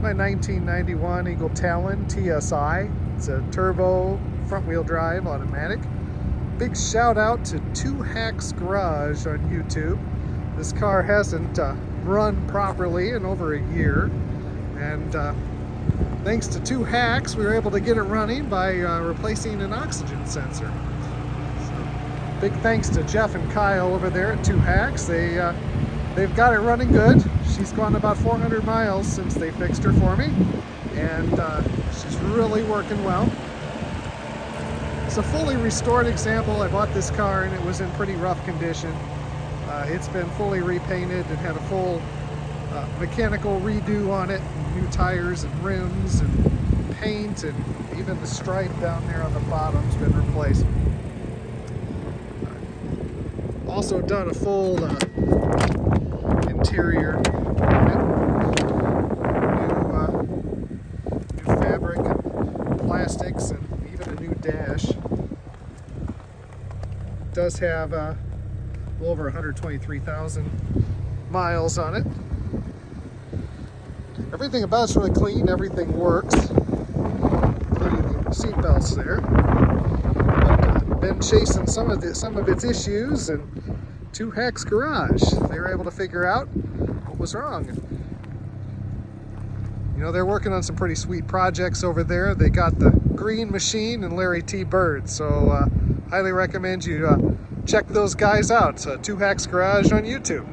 my 1991 Eagle Talon TSi. It's a turbo front-wheel drive automatic. Big shout out to Two Hacks Garage on YouTube. This car hasn't run properly in over a year, and thanks to Two Hacks, we were able to get it running by replacing an oxygen sensor. So, big thanks to Jeff and Kyle over there at Two Hacks. They've got it running good. She's gone about 400 miles since they fixed her for me, and she's really working well. It's a fully restored example. I bought this car and it was in pretty rough condition. It's been fully repainted and had a full mechanical redo on it, new tires and rims and paint, and even the stripe down there on the bottom's been replaced. Also done a full interior new fabric and plastics, and even a new dash. It does have a little over 123,000 miles on it. Everything about it's really clean, everything works, including the seat belts there. But been chasing some of its issues, and Two Hacks Garage, they were able to figure out what was wrong. You know, they're working on some pretty sweet projects over there. They got the Green Machine and Larry T. Bird, so highly recommend you check those guys out. Two Hacks Garage on YouTube.